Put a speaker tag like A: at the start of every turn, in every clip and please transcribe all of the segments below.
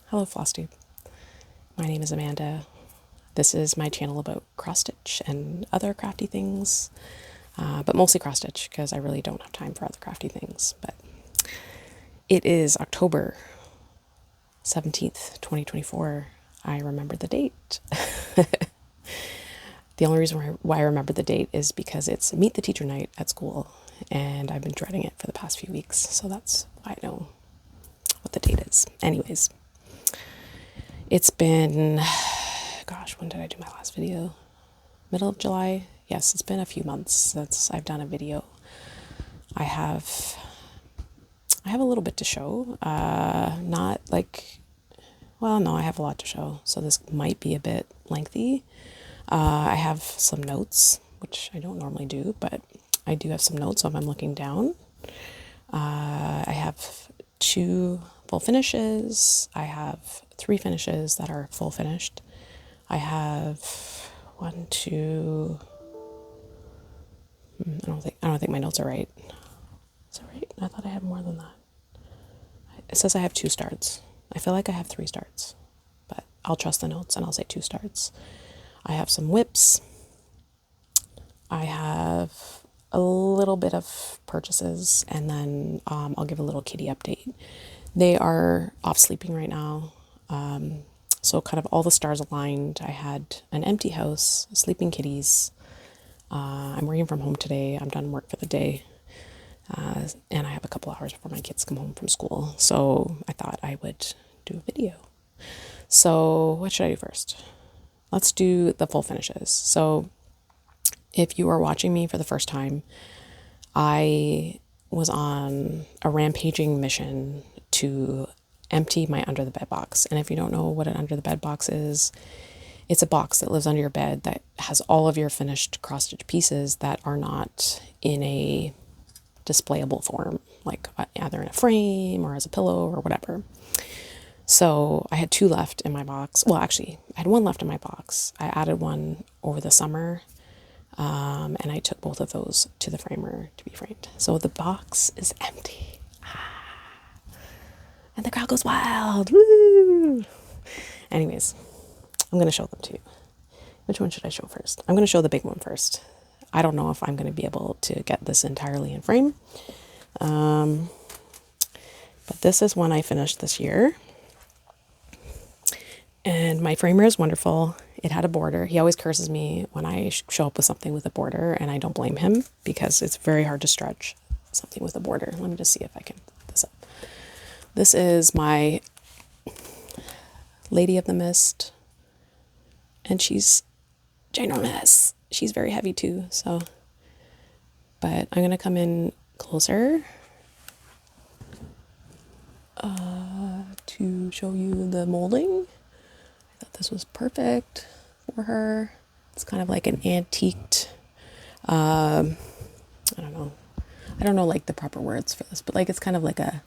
A: Hello Flosstube. My name is Amanda. This is my channel about cross stitch and other crafty things, but mostly cross stitch because I really don't have time for other crafty things. But it is October 17th, 2024. I remember the date. The only reason why I remember the date is because it's Meet the Teacher Night at school, and I've been dreading it for the past few weeks, so that's why I know what the date is. Anyways, it's been, gosh, when did I do my last video? Middle of July? Yes, it's been a few months since I've done a video. I have a little bit to show. Not like, well, no, I have a lot to show, so this might be a bit lengthy. I have some notes, which I don't normally do, but I do have some notes, so if I'm looking down. I have 2 full finishes. I have 3 finishes that are full finished. I have 1, 2. I don't think my notes are right. Is that right? I thought I had more than that. It says I have 2 starts. I feel like I have 3 starts, but I'll trust the notes and I'll say 2 starts. I have some whips. I have a little bit of purchases, and then I'll give a little kitty update. They are off sleeping right now, so kind of all the stars aligned. I had an empty house, sleeping kitties. I'm working from home today. I'm done work for the day, and I have a couple hours before my kids come home from school, so I thought I would do a video. So what should I do first? Let's do the full finishes. So if you are watching me for the first time, I was on a rampaging mission to empty my under the bed box. And if you don't know what an under the bed box is, it's a box that lives under your bed that has all of your finished cross stitch pieces that are not in a displayable form, like either in a frame or as a pillow or whatever. So I had 2 left in my box. Well, actually, I had 1 left in my box. I added 1 over the summer, and I took both of those to the framer to be framed. So the box is empty. And the crowd goes wild. Woo! Anyways, I'm going to show them to you. Which one should I show first? I'm going to show the big one first. I don't know if I'm going to be able to get this entirely in frame. But this is one I finished this year. And my framer is wonderful. It had a border. He always curses me when I show up with something with a border, and I don't blame him because it's very hard to stretch something with a border. Let me just see if I can put this up. This is my Lady of the Mist, and she's ginormous. She's very heavy too, so. But I'm gonna come in closer to show you the molding. I thought this was perfect for her. It's kind of like an antiqued, I don't know like the proper words for this, but like it's kind of like an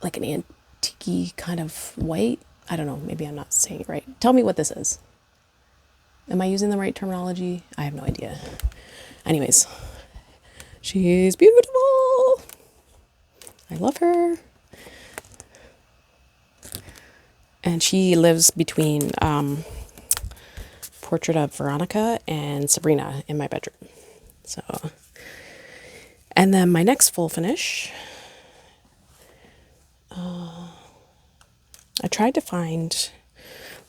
A: antique kind of white. I don't know, maybe I'm not saying it right. Tell me what this is. Am I using the right terminology? I have no idea. Anyways, she's beautiful. I love her. And she lives between Portrait of Veronica and Sabrina in my bedroom. So, and then my next full finish, I tried to find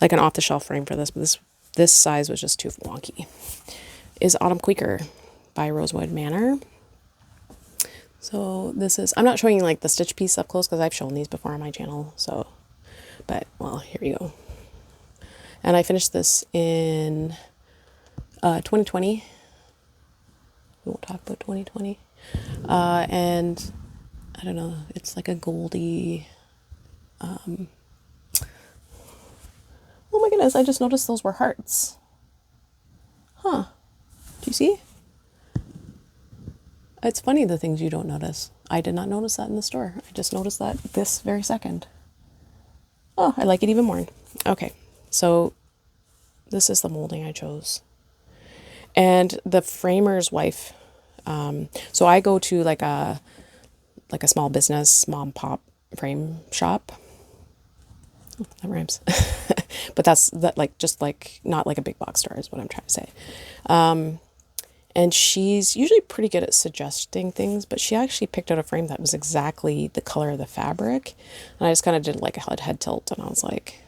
A: like an off-the-shelf frame for this, but this size was just too wonky. Is Autumn Quaker by Rosewood Manor. So this is, I'm not showing you like the stitch piece up close because I've shown these before on my channel, so. But, well, here you go. And I finished this in 2020. We won't talk about 2020. And I don't know, it's like a goldy... oh my goodness, I just noticed those were hearts. Huh. Do you see? It's funny the things you don't notice. I did not notice that in the store. I just noticed that this very second. Oh, I like it even more. Okay, so this is the molding I chose. And the framer's wife, so I go to like a small business mom pop frame shop, That rhymes. But that's that, like, just like not like a big box store is what I'm trying to say. And she's usually pretty good at suggesting things, but she actually picked out a frame that was exactly the color of the fabric. And I just kind of did like a head tilt, and I was like,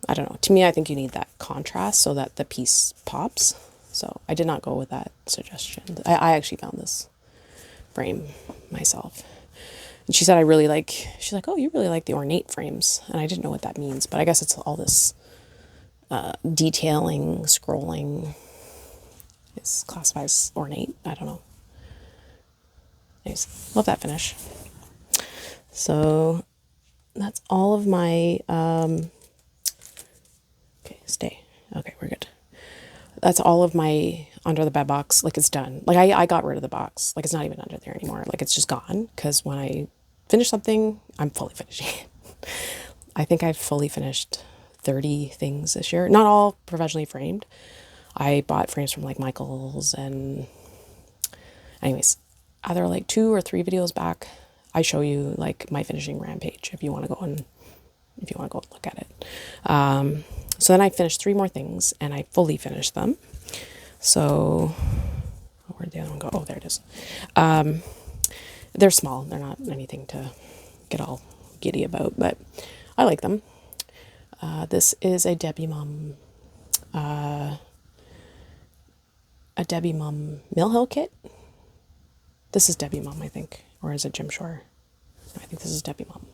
A: I don't know. To me, I think you need that contrast so that the piece pops. So I did not go with that suggestion. I actually found this frame myself. And she said, she's like, oh, you really like the ornate frames. And I didn't know what that means, but I guess it's all this detailing, scrolling. It's classified as ornate. I don't know. Anyways, love that finish. So that's all of my, okay, stay. Okay, we're good. That's all of my under the bed box. Like, it's done. Like, I got rid of the box. Like, it's not even under there anymore. Like, it's just gone. Because when I finish something, I'm fully finishing it. I think I've fully finished 30 things this year. Not all professionally framed. I bought frames from like Michael's, and anyways, either like 2 or 3 videos back, I show you like my finishing rampage if you want to go and look at it. So then I finished 3 more things, and I fully finished them. So where'd the other one go? Oh, there it is. They're small. They're not anything to get all giddy about, but I like them. This is a Debbie Mum Mill Hill kit. This is Debbie Mum, I think, or is it Jim Shore? I think this is Debbie Mum.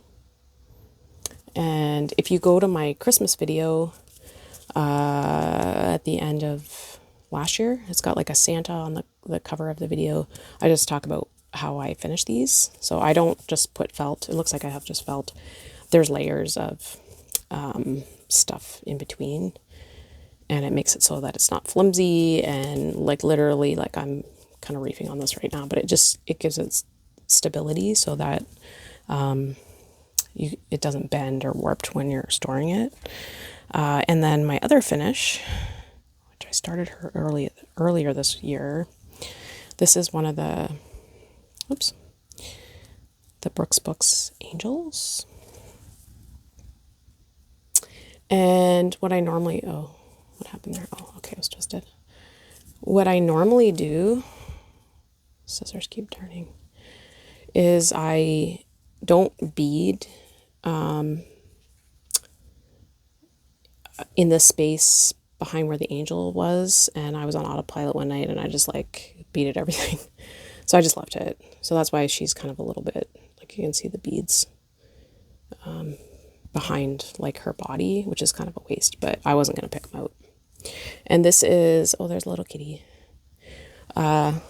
A: And if you go to my Christmas video at the end of last year, it's got like a Santa on the cover of the video. I just talk about how I finish these. So I don't just put felt. It looks like I have just felt. There's layers of stuff in between, and it makes it so that it's not flimsy, and like literally, like I'm kind of reefing on this right now, but it gives it stability so that it doesn't bend or warped when you're storing it. And then my other finish, which I started earlier this year, this is one of the Brooks Books Angels. And what happened there? Oh, okay, it was twisted. What I normally do, scissors keep turning, is I don't bead in the space behind where the angel was, and I was on autopilot one night and I just like beaded everything. So I just left it. So that's why she's kind of a little bit, like you can see the beads behind like her body, which is kind of a waste, but I wasn't going to pick them out. And this is, oh, there's a little kitty. Oh,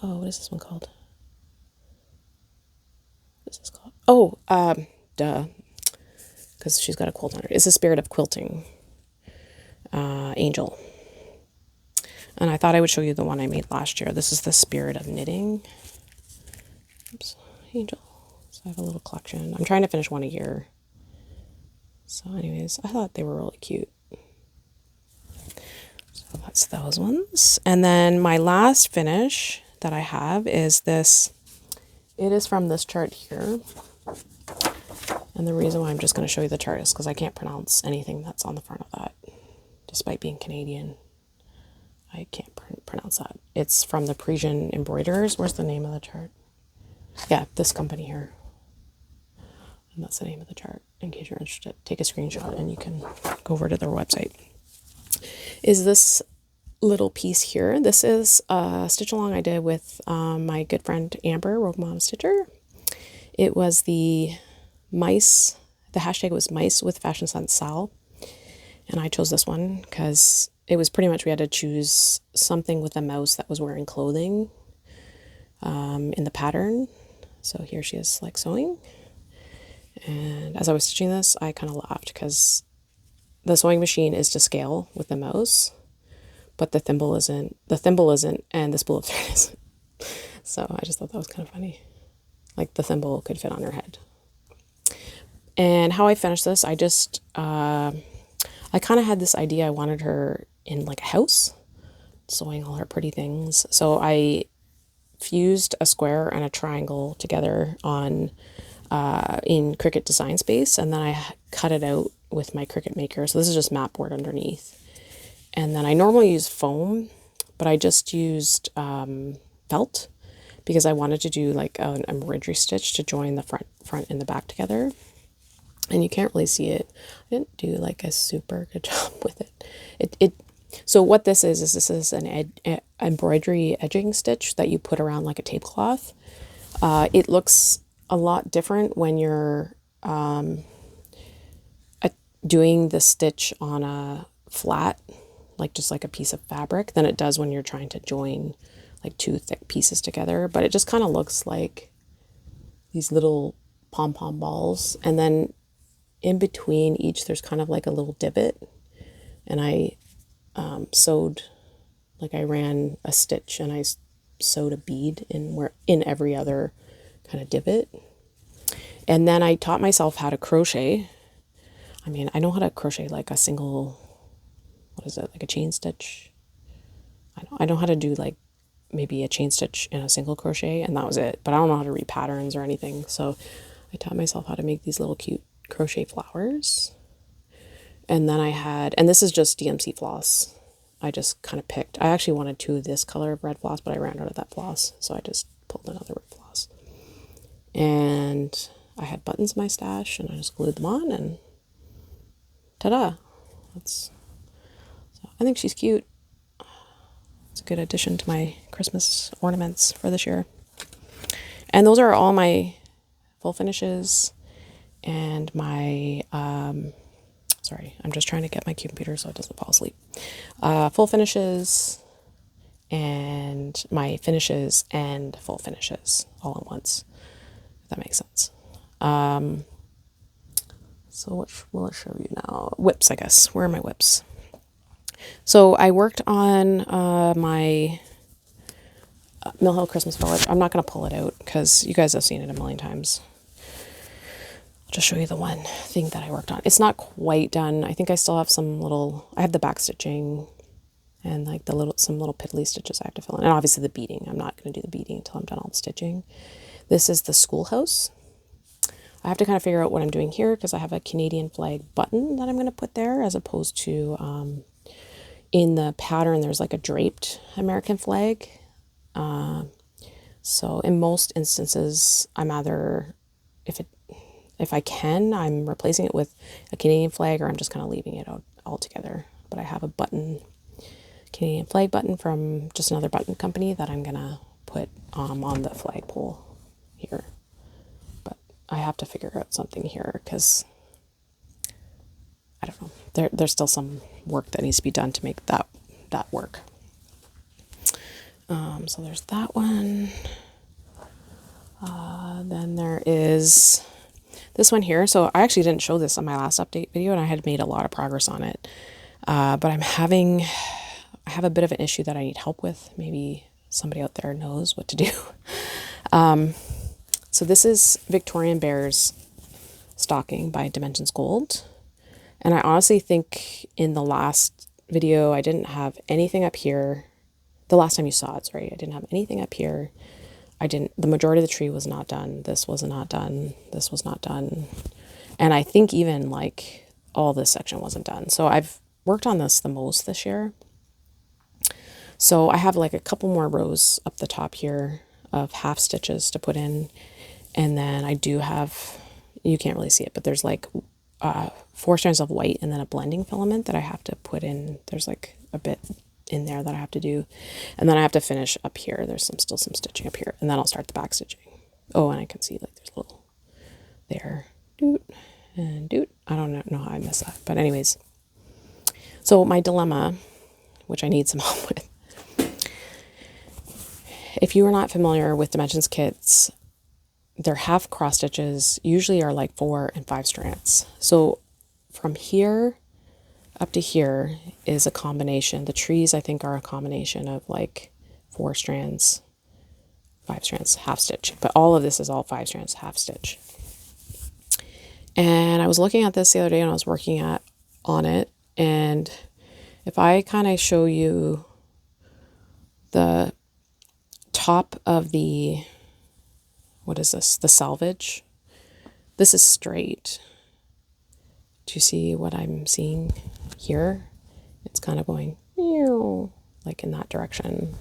A: what is this one called? What is this called? Oh, duh. Because she's got a quilt on her. It's the Spirit of Quilting angel. And I thought I would show you the one I made last year. This is the Spirit of Knitting. Oops, angel. So I have a little collection. I'm trying to finish one a year. So anyways, I thought they were really cute. So that's those ones. And then my last finish that I have is this. It is from this chart here. And the reason why I'm just going to show you the chart is because I can't pronounce anything that's on the front of that. Despite being Canadian, I can't pronounce that. It's from the Parisian Embroiderers. Where's the name of the chart? Yeah, this company here. And that's the name of the chart. In case you're interested, take a screenshot and you can go over to their website. Is this little piece here? This is a stitch along I did with my good friend Amber, Rogue Mom Stitcher. It was the hashtag was mice with Fashion Sense Sal. And I chose this one because it was pretty much, we had to choose something with a mouse that was wearing clothing in the pattern. So here she is like sewing. And as I was stitching this, I kind of laughed because the sewing machine is to scale with the mouse, but the thimble isn't, and the spool of thread isn't. So I just thought that was kind of funny. Like the thimble could fit on her head. And how I finished this, I just, I kind of had this idea. I wanted her in like a house, sewing all her pretty things. So I fused a square and a triangle together on in Cricut Design Space, and then I cut it out with my Cricut Maker. So this is just mat board underneath. And then I normally use foam, but I just used felt because I wanted to do like an embroidery stitch to join the front and the back together. And you can't really see it. I didn't do like a super good job with it. So what this is this is an embroidery edging stitch that you put around like a tablecloth. It looks a lot different when you're doing the stitch on a flat, like just like a piece of fabric, than it does when you're trying to join like two thick pieces together. But it just kind of looks like these little pom-pom balls, and then in between each there's kind of like a little divot, and I sewed, like I ran a stitch and I sewed a bead in every other kind of divot. And then I taught myself how to crochet. I mean, I know how to crochet like a single, what is it, like a chain stitch. I know how to do like maybe a chain stitch in a single crochet, and that was it. But I don't know how to read patterns or anything. So I taught myself how to make these little cute crochet flowers. And then and this is just DMC floss. I just kind of picked, I actually wanted two of this color of red floss, but I ran out of that floss. So I just pulled another red floss. And I had buttons in my stash, and I just glued them on, and ta-da. So I think she's cute. It's a good addition to my Christmas ornaments for this year. And those are all my full finishes and my, sorry, I'm just trying to get my computer so it doesn't fall asleep. Full finishes and my finishes and full finishes all at once, if that makes sense. So what will I show you now? Whips, I guess. Where are my whips? So I worked on my Mill Hill Christmas Village. I'm not going to pull it out because you guys have seen it a million times. I'll just show you the one thing that I worked on. It's not quite done. I think I still have I have the back stitching and like some little piddly stitches I have to fill in. And obviously the beading. I'm not going to do the beading until I'm done all the stitching. This is the schoolhouse. I have to kind of figure out what I'm doing here because I have a Canadian flag button that I'm going to put there, as opposed to in the pattern there's like a draped American flag. So in most instances I'm either, if I can, I'm replacing it with a Canadian flag, or I'm just kind of leaving it out altogether. But I have a button, Canadian flag button from just another button company that I'm gonna put on the flagpole here. But I have to figure out something here because I don't know. There's still some work that needs to be done to make that work. So there's that one. Then there is this one here. So I actually didn't show this on my last update video, and I had made a lot of progress on it. But I have a bit of an issue that I need help with. Maybe somebody out there knows what to do. So this is Victorian Bears stocking by Dimensions Gold. And I honestly think in the last video, I didn't have anything up here. The last time you saw it, sorry, I didn't have anything up here. The majority of the tree was not done. This was not done. This was not done. And I think even like all this section wasn't done. So I've worked on this the most this year. So I have like a couple more rows up the top here of half stitches to put in. And then I do have, you can't really see it, but there's like 4 strands of white and then a blending filament that I have to put in. There's like a bit in there that I have to do. And then I have to finish up here. There's still some stitching up here. And then I'll start the back stitching. Oh, and I can see like there's a little there. Doot and doot. I don't know how I missed that. But anyways. So my dilemma, which I need some help with. If you are not familiar with Dimensions kits, their half cross stitches usually are like 4 and 5 strands. So from here up to here is a combination. The trees, I think, are a combination of like 4 strands, 5 strands, half stitch. But all of this is all 5 strands, half stitch. And I was looking at this the other day and I was working on it. And if I kind of show you the top of the, what is this? The selvage. This is straight. Do you see what I'm seeing here? It's kind of going like in that direction.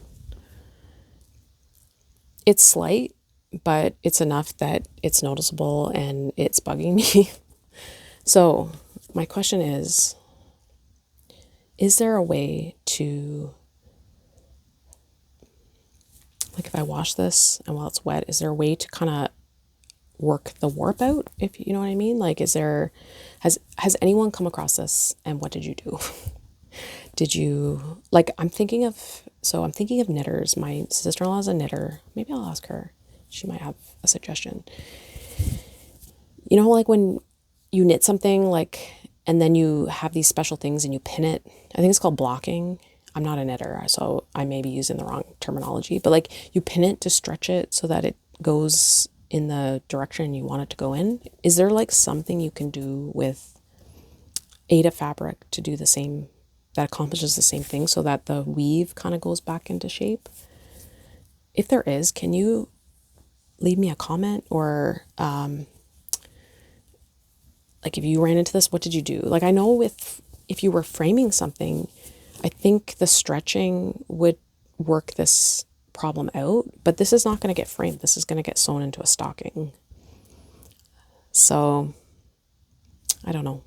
A: It's slight, but it's enough that it's noticeable and it's bugging me. So my question is there a way to, like if I wash this and while it's wet, is there a way to kind of work the warp out, if you know what I mean? Like, has anyone come across this, and what did you do? Did you, like, I'm thinking of knitters. My sister-in-law is a knitter. Maybe I'll ask her. She might have a suggestion. You know, like when you knit something, like, and then you have these special things and you pin it. I think it's called blocking. I'm not a knitter, so I may be using the wrong terminology, but like you pin it to stretch it so that it goes in the direction you want it to go in. Is there like something you can do with Aida fabric to do the same, that accomplishes the same thing so that the weave kind of goes back into shape? If there is, can you leave me a comment, or like if you ran into this, what did you do? Like I know if you were framing something, I think the stretching would work this problem out, but this is not going to get framed. This is going to get sewn into a stocking. So I don't know.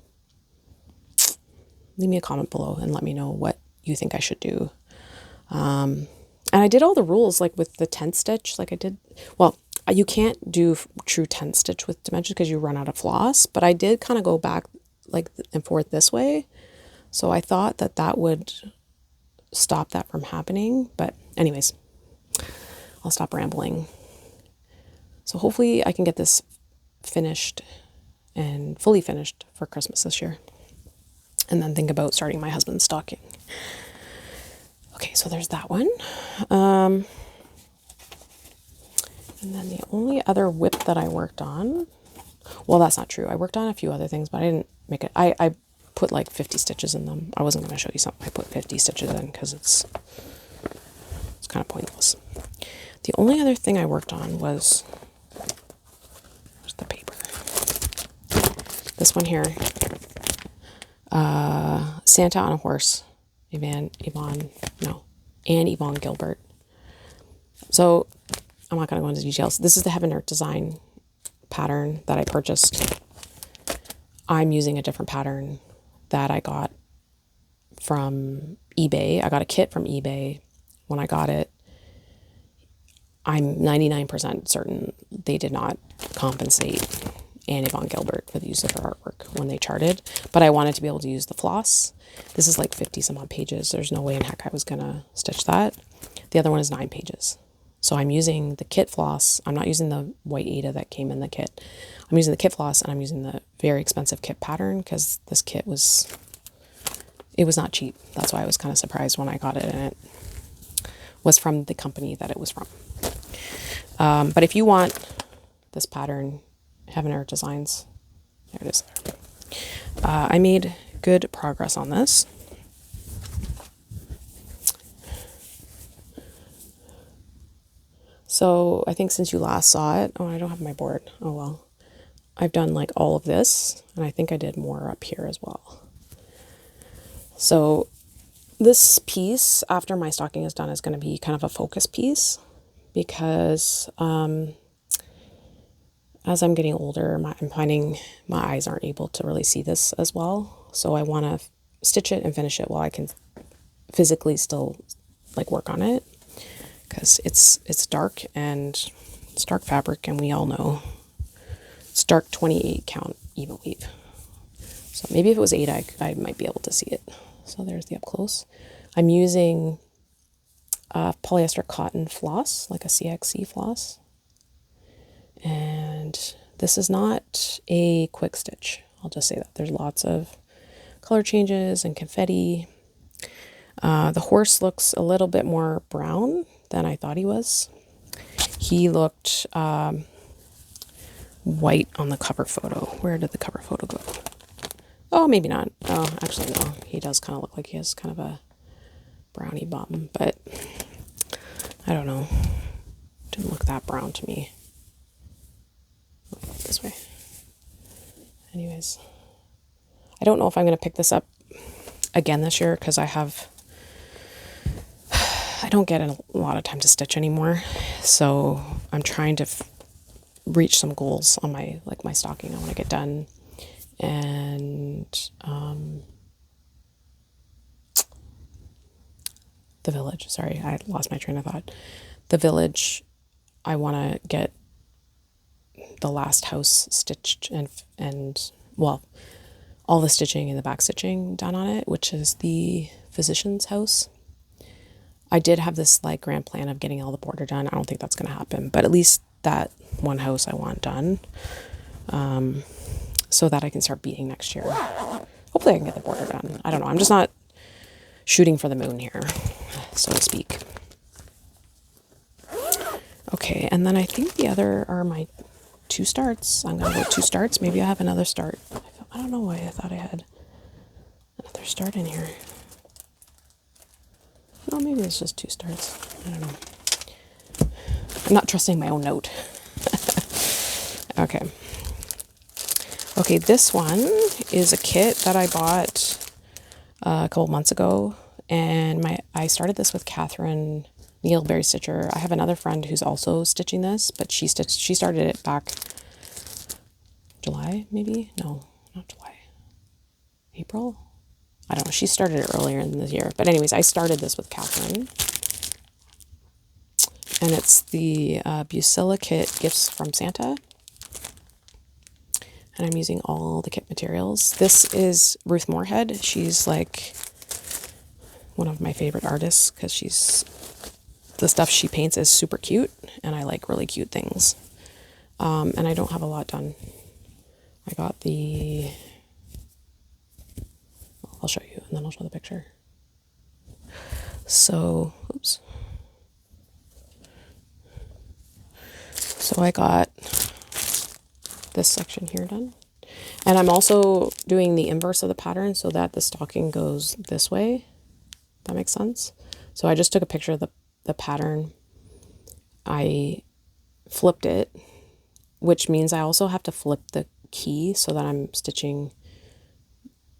A: Leave me a comment below and let me know what you think I should do. And I did all the rules, like with the tent stitch, like I did, well, you can't do true tent stitch with dimensions because you run out of floss, but I did kind of go back like and forth this way. So I thought that would stop that from happening. But anyways, I'll stop rambling. So hopefully I can get this finished and fully finished for Christmas this year. And then think about starting my husband's stocking. Okay, so there's that one. And then the only other whip that I worked on, well, that's not true. I worked on a few other things, but I didn't make it. I put like 50 stitches in them. I wasn't going to show you something I put 50 stitches in because it's kind of pointless. The only other thing I worked on was, where's the paper? This one here. Santa on a Horse. Anne Yvonne Gilbert. So I'm not going to go into details. This is the Heaven Earth design pattern that I purchased. I'm using a different pattern that I got from eBay. I got a kit from eBay. When I got it, I'm 99% certain they did not compensate Anne Yvonne Gilbert for the use of her artwork when they charted, but I wanted to be able to use the floss. This is like 50 some odd pages. There's no way in heck I was gonna stitch that. The other one is 9 pages. So I'm using the kit floss. I'm not using the white Aida that came in the kit. I'm using the kit floss, and I'm using the very expensive kit pattern because this kit was not cheap. That's why I was kind of surprised when I got it, and it was from the company that it was from. But if you want this pattern, Heaven Earth Designs, there it is. I made good progress on this. So I think since you last saw it, oh, I don't have my board. Oh, well, I've done like all of this, and I think I did more up here as well. So this piece, after my stocking is done, is going to be kind of a focus piece because as I'm getting older, I'm finding my eyes aren't able to really see this as well. So I want to stitch it and finish it while I can physically still like work on it, because it's dark, and it's dark fabric, and we all know it's dark 28 count even weave. So maybe if it was 8, I might be able to see it. So there's the up close. I'm using polyester cotton floss, like a CXC floss. And this is not a quick stitch. I'll just say that. There's lots of color changes and confetti. The horse looks a little bit more brown than I thought he was. He looked white on the cover photo. Where did the cover photo go? Oh, maybe not. Oh, actually, no. He does kind of look like he has kind of a brownie bottom, but I don't know. Didn't look that brown to me. This way. anyways, I don't know if I'm going to pick this up again this year because I don't get a lot of time to stitch anymore. So I'm trying to reach some goals on my stocking I want to get done. And the village, sorry, I lost my train of thought. The village, I want to get the last house stitched and well, all the stitching and the back stitching done on it, which is the physician's house. I did have this like grand plan of getting all the border done. I don't think that's going to happen, but at least that one house I want done, so that I can start beading next year. Hopefully I can get the border done. I don't know. I'm just not shooting for the moon here, so to speak. Okay, and then I think the other are my 2 starts. I'm going to go 2 starts. Maybe I have another start. I don't know why I thought I had another start in here. No, maybe it's just 2 starts. I don't know. I'm not trusting my own note. Okay. Okay, this one is a kit that I bought a couple months ago, and I started this with Catherine Needleberry Stitcher. I have another friend who's also stitching this, but she started it back July, maybe? No, not July. April? I don't know. She started it earlier in the year. But anyways, I started this with Catherine. And it's the Busilla Kit Gifts from Santa. And I'm using all the kit materials. This is Ruth Moorhead. She's like one of my favorite artists because the stuff she paints is super cute. And I like really cute things. And I don't have a lot done. I got I'll show you and then I'll show the picture. So, oops. So I got this section here done. And I'm also doing the inverse of the pattern so that the stocking goes this way. That makes sense. So I just took a picture of the pattern. I flipped it, which means I also have to flip the key so that I'm stitching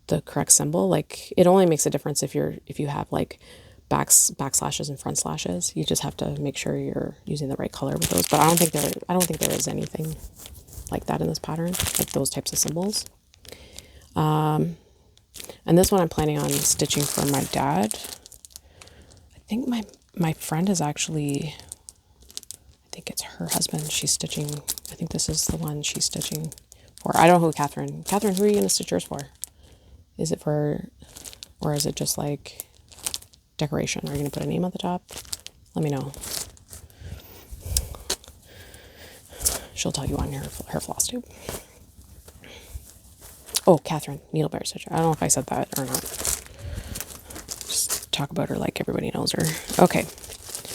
A: the correct symbol. Like it only makes a difference if you have like backslashes and front slashes. You just have to make sure you're using the right color with those. But I don't think there is anything like that in this pattern, like those types of symbols. And this one I'm planning on stitching for my dad. I think my friend is actually, I think it's her husband she's stitching. I think this is the one she's stitching for. I don't know who Catherine, who are you going to stitch yours for? Is it for, or is it just like decoration? Are you going to put a name at the top? Let me know. She'll tell you on her Flosstube. Oh, Catherine Needleberry Stitcher. I don't know if I said that or not. Just talk about her like everybody knows her. Okay.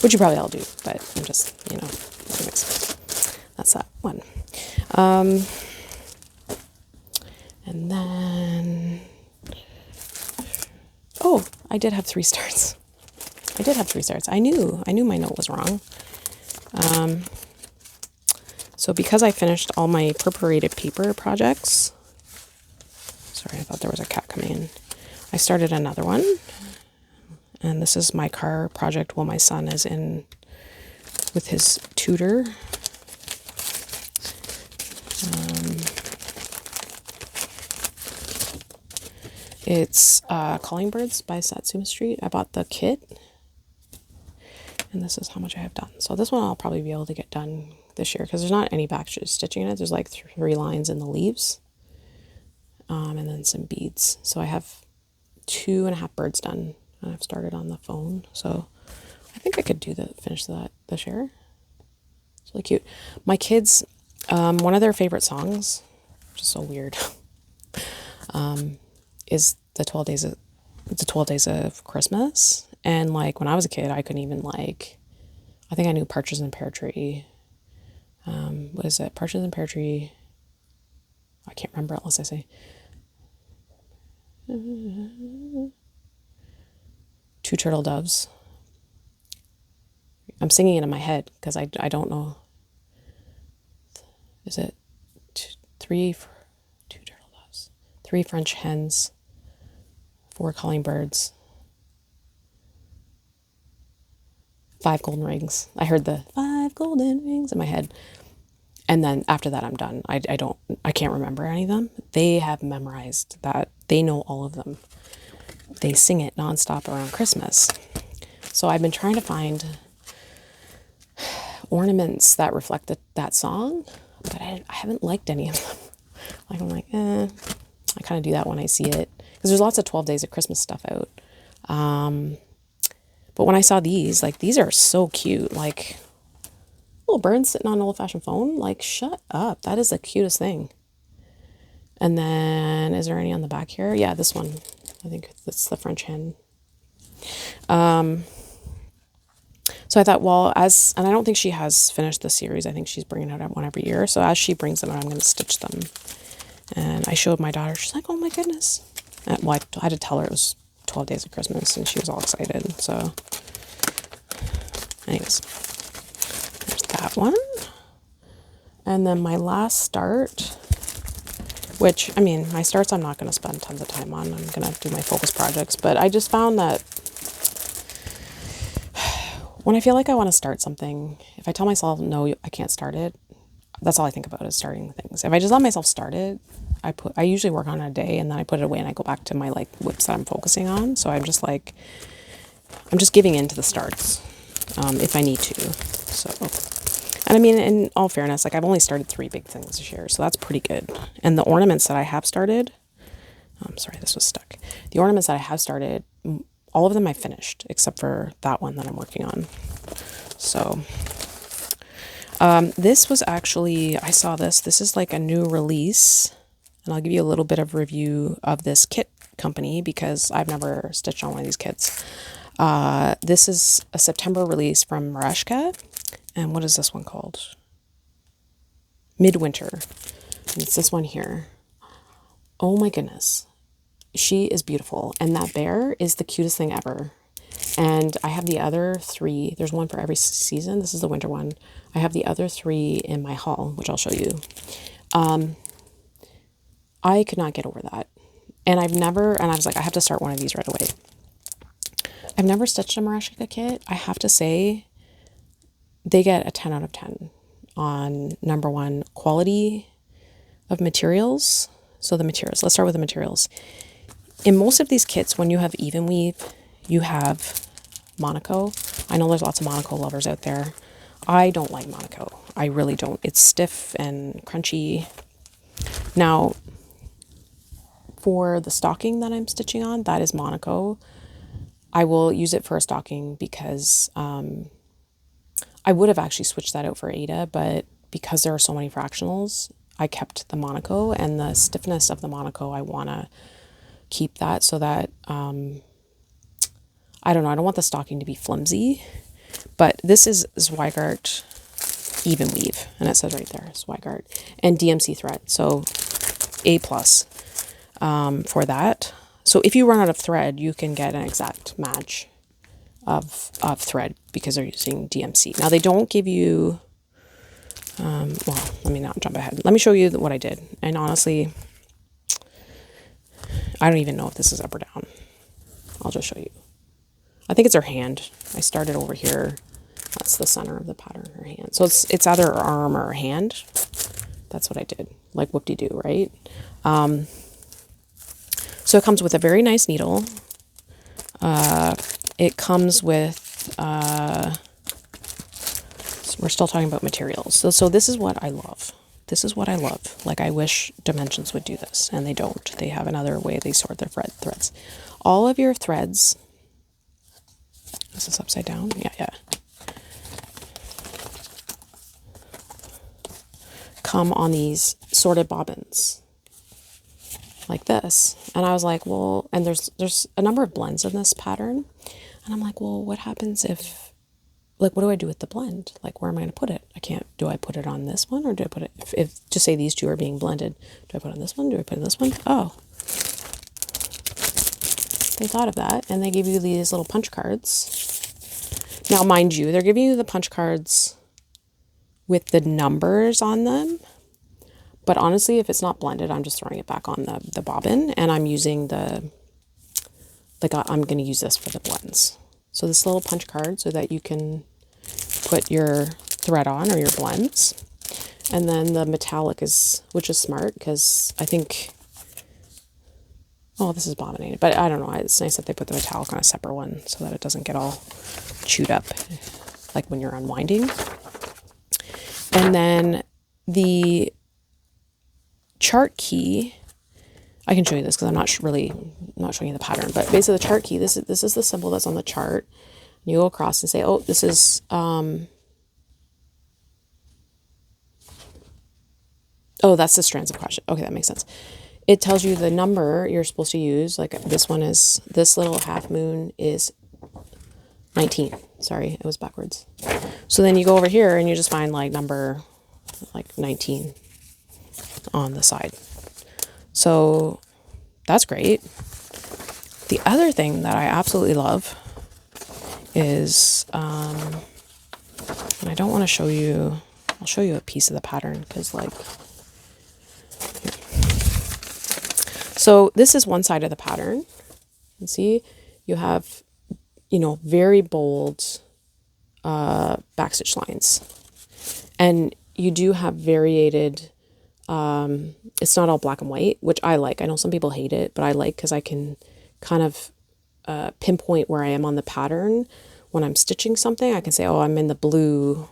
A: Which you probably all do, but I'm just, anyways. That's that one. And then, oh, I did have 3 starts. I knew my note was wrong. So because I finished all my perforated paper projects, sorry, I thought there was a cat coming in. I started another one, and this is my car project while my son is in with his tutor. It's Calling Birds by Satsuma Street. I bought the kit, and this is how much I have done. So this one I'll probably be able to get done this year because there's not any back stitching in it. There's like 3 lines in the leaves, and then some beads. So I have 2.5 birds done, and I've started on the phone. So I think I could finish that this year. It's really cute. My kids, one of their favorite songs, which is so weird, is the 12 days of Christmas. And like when I was a kid, I couldn't even like, I think I knew Partridge in Pear Tree. What is it? Partridge in Pear Tree. I can't remember it unless I say. 2 turtle doves. I'm singing it in my head because I don't know. Is it 3 for 2 turtle 3 French hens, 4 calling birds, 5 golden rings. I heard the 5 golden rings in my head. And then after that, I'm done. I can't remember any of them. They have memorized that. They know all of them. They sing it nonstop around Christmas. So I've been trying to find ornaments that reflect that song, but I haven't liked any of them. Like, I'm like, I kind of do that when I see it. Because there's lots of 12 Days of Christmas stuff out. But when I saw these, like, these are so cute. Like, little bird sitting on an old-fashioned phone. Like, shut up. That is the cutest thing. And then, is there any on the back here? Yeah, this one. I think that's the French hen. So I thought, well, and I don't think she has finished the series. I think she's bringing out one every year. So as she brings them out, I'm going to stitch them. And I showed my daughter. She's like, oh my goodness. Well, I had to tell her it was 12 Days of Christmas, and she was all excited. So anyways, there's that one. And then my last start, which, I mean, my starts I'm not going to spend tons of time on. I'm going to do my focus projects. But I just found that when I feel like I want to start something, if I tell myself, no, I can't start it, that's all I think about is starting things. If I just let myself start it, I usually work on it a day and then I put it away and I go back to my like whips that I'm focusing on. So I'm just giving in to the starts, if I need to. So, and I mean, in all fairness, like I've only started 3 big things this year, so that's pretty good. And the ornaments that I have started, I'm sorry, this was stuck. The ornaments that I have started, all of them I finished, except for that one that I'm working on. So, this was actually, I saw this. This is like a new release, and I'll give you a little bit of review of this kit company because I've never stitched on one of these kits. This is a September release from Marashka, and what is this one called? Midwinter. And it's this one here. Oh my goodness. She is beautiful. And that bear is the cutest thing ever. And I have the other 3. There's one for every season. This is the winter one. I have the other 3 in my haul, which I'll show you. I could not get over that. And I was like, I have to start one of these right away. I've never stitched a Marashka kit. I have to say, they get a 10 out of 10 on number 1, quality of materials. So the materials, let's start with the materials. In most of these kits, when you have even weave, you have Monaco. I know there's lots of Monaco lovers out there. I don't like Monaco. I really don't. It's stiff and crunchy. Now, for the stocking that I'm stitching on, that is Monaco. I will use it for a stocking because I would have actually switched that out for Ada, but because there are so many fractionals, I kept the Monaco, and the stiffness of the Monaco, I want to keep that so that, I don't know, I don't want the stocking to be flimsy, but this is Zweigart even weave, and it says right there, Zweigart, and DMC thread, so A+, for that. So if you run out of thread, you can get an exact match of thread because they're using DMC. Now they don't give you, well, let me not jump ahead. Let me show you what I did. And honestly, I don't even know if this is up or down. I'll just show you. I think it's her hand. I started over here. That's the center of the pattern, her hand. So it's either her arm or her hand. That's what I did. Like whoop-de-doo, right? So it comes with a very nice needle. It comes with, we're still talking about materials. So this is what I love. This is what I love. Like, I wish Dimensions would do this, and they don't. They have another way they sort their threads. All of your threads, is this upside down? Yeah. Come on these sorted bobbins like this. And I was like, well, and there's a number of blends in this pattern. And I'm like, well, what happens if, like, what do I do with the blend? Like, where am I going to put it? Do I put it on this one, or do I put it, if just say these two are being blended, do I put it on this one? Do I put it on this one? Oh, they thought of that, and they give you these little punch cards. Now, mind you, they're giving you the punch cards with the numbers on them, But honestly, if it's not blended, I'm just throwing it back on the bobbin, and I'm using I'm going to use this for the blends. So this little punch card so that you can put your thread on or your blends. And then the metallic which is smart because I think, oh, this is bobbinated, but I don't know. It's nice that they put the metallic on a separate one so that it doesn't get all chewed up like when you're unwinding. And then the chart key, I can show you this because I'm not showing you the pattern, but basically the chart key, this is the symbol that's on the chart. You go across and say, oh, this is, oh, that's the strands of crochet. Okay, that makes sense. It tells you the number you're supposed to use. Like this little half moon is 19. Sorry, it was backwards. So then you go over here and you just find like number like 19 on the side. So that's great. The other thing that I absolutely love is, and I don't want to show you, I'll show you a piece of the pattern because like, here. So this is one side of the pattern. You can see you have, very bold backstitch lines, and you do have variated, it's not all black and white, which I like. I know some people hate it, but I like because I can kind of pinpoint where I am on the pattern. When I'm stitching something, I can say, oh, I'm in the blue,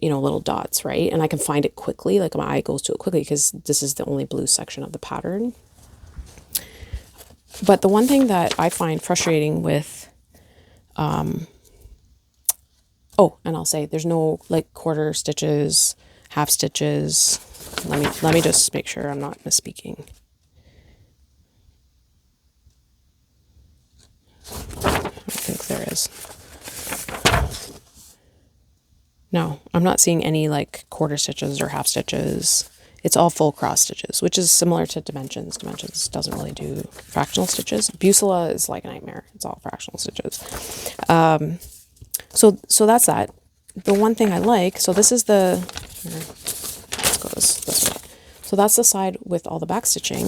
A: little dots, right? And I can find it quickly, like my eye goes to it quickly because this is the only blue section of the pattern. But the one thing that I find frustrating with, oh, and I'll say there's no like quarter stitches, half stitches. Let me just make sure I'm not misspeaking. I don't think there is. No, I'm not seeing any like quarter stitches or half stitches. It's all full cross stitches, which is similar to Dimensions. Dimensions doesn't really do fractional stitches. Busela is like a nightmare. It's all fractional stitches. So that's that. The one thing I like, so this is let's go this way. So that's the side with all the back stitching.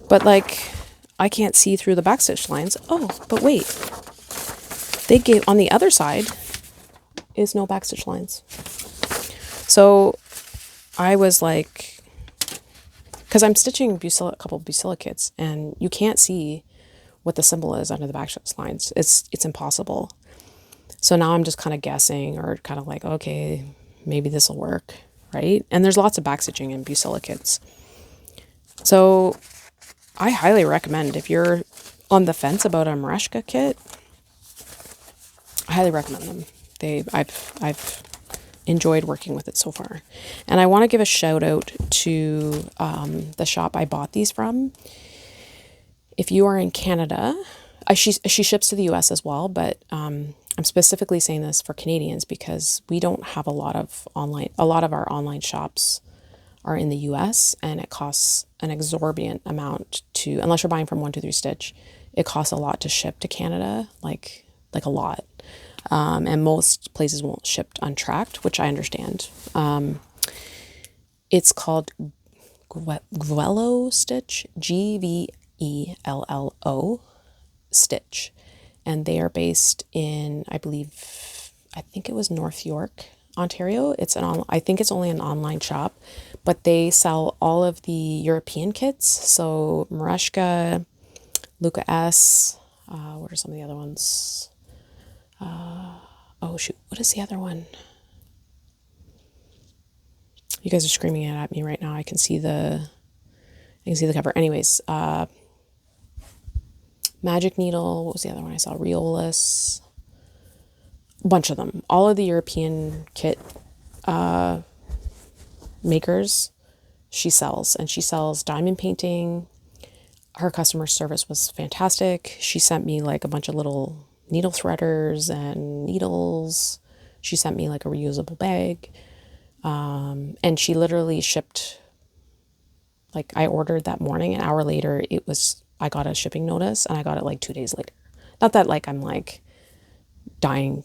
A: But like, I can't see through the backstitch lines. Oh, but wait. They gave, on the other side is no backstitch lines. So I was like, because I'm stitching a couple Busela kits, and you can't see what the symbol is under the backstitch lines. It's impossible. So now I'm just kind of guessing, or kind of like, okay, maybe this will work, right? And there's lots of backstitching in Busela kits. So I highly recommend, if you're on the fence about a Mereshka kit, I highly recommend them. I've enjoyed working with it so far. And I want to give a shout out to the shop I bought these from. If you are in Canada, she ships to the US as well, but I'm specifically saying this for Canadians because we don't have a lot of our online shops are in the US, and it costs an exorbitant amount to, unless you're buying from 123 Stitch, it costs a lot to ship to Canada, like a lot. And most places won't ship untracked, which I understand. It's called Gvello Stitch, Gvello Stitch. And they are based in, I think it was North York, Ontario. I think it's only an online shop, but they sell all of the European kits. So Mereshka, Luca S. What are some of the other ones? Oh shoot, what is the other one? You guys are screaming it at me right now. I can see the cover. Anyways, Magic Needle. What was the other one I saw? Riolis. A bunch of them. All of the European kit makers she sells, and she sells diamond painting. Her customer service was fantastic. She sent me like a bunch of little needle threaders and needles. She sent me like a reusable bag. And she literally shipped, like I ordered that morning, an hour later I got a shipping notice, and I got it like 2 days later. Not that like I'm like dying,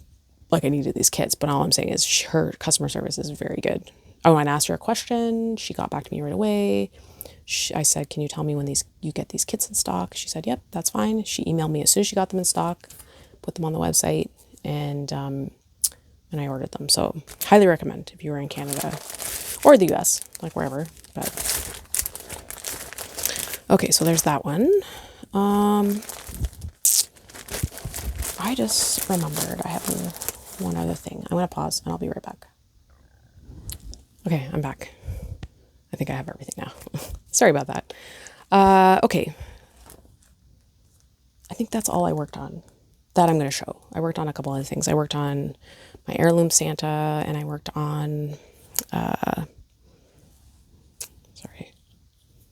A: like I needed these kits, but all I'm saying is her customer service is very good. oh, and I asked her a question. She got back to me right away. I said, can you tell me when you get these kits in stock? She said, yep, that's fine. She emailed me as soon as she got them in stock, put them on the website, and I ordered them. So highly recommend if you were in Canada or the US, like wherever. But okay, so there's that one. I just remembered I have one other thing. I'm going to pause and I'll be right back. Okay, I'm back. I think I have everything now. Sorry about that. Okay. I think that's all I worked on that I'm going to show. I worked on a couple other things. I worked on my heirloom Santa, and I worked on,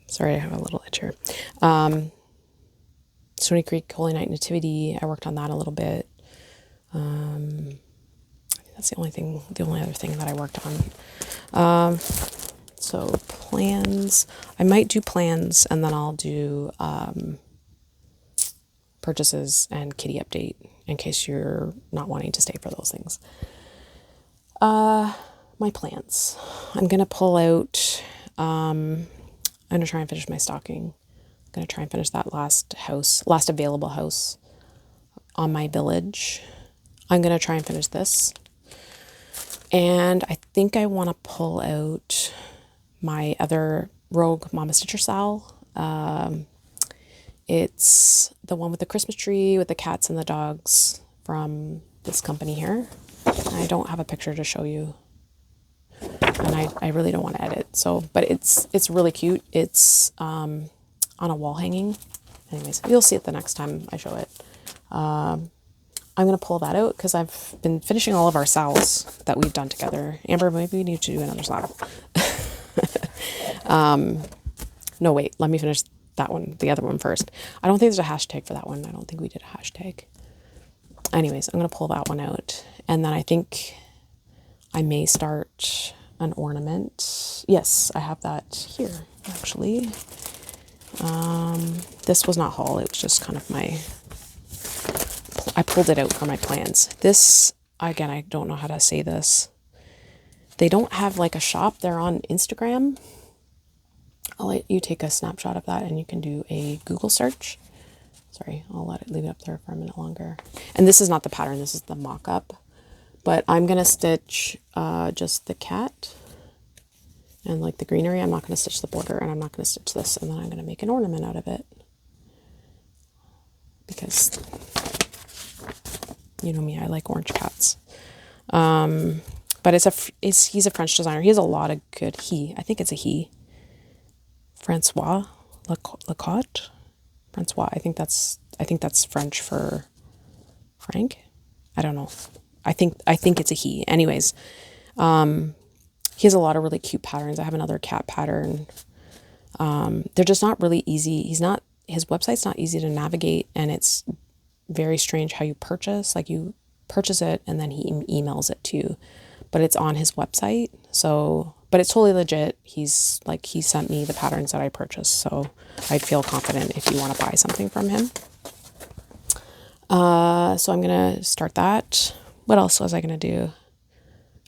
A: sorry, I have a little itch here. Stony Creek Holy Night Nativity. I worked on that a little bit. I think that's the only other thing that I worked on. So plans, I might do plans, and then I'll do purchases and kitty update in case you're not wanting to stay for those things. My plans. I'm going to pull out, I'm going to try and finish my stocking. I'm going to try and finish that last available house on my village. I'm going to try and finish this. And I think I want to pull out my other Rogue Mama Stitcher Sal. It's the one with the Christmas tree with the cats and the dogs from this company here. I don't have a picture to show you, and I really don't want to edit. So, but it's really cute. It's on a wall hanging. Anyways, you'll see it the next time I show it. I'm gonna pull that out because I've been finishing all of our sals that we've done together. Amber, maybe we need to do another sal. No, wait, let me finish that one, the other one first. I don't think there's a hashtag for that one. I don't think we did a hashtag. Anyways, I'm going to pull that one out. And then I think I may start an ornament. Yes, I have that here, actually. This was not haul. It was just kind of I pulled it out for my plans. This, again, I don't know how to say this. They don't have like a shop. They're on Instagram. I'll let you take a snapshot of that and you can do a Google search. Sorry, I'll leave it up there for a minute longer. And this is not the pattern, this is the mock-up. But I'm going to stitch just the cat and like the greenery. I'm not going to stitch the border, and I'm not going to stitch this. And then I'm going to make an ornament out of it. Because, you know me, I like orange cats. But he's a French designer. He has a lot of good, I think it's a he. Francois Lacotte. Francois. I think that's French for Frank. I don't know. I think it's a he. Anyways, he has a lot of really cute patterns. I have another cat pattern. They're just not really easy. His website's not easy to navigate, and it's very strange how you purchase. Like you purchase it and then he emails it to you, but it's on his website. So, but it's totally legit. He sent me the patterns that I purchased. So I'd feel confident if you want to buy something from him. So I'm going to start that. What else was I going to do?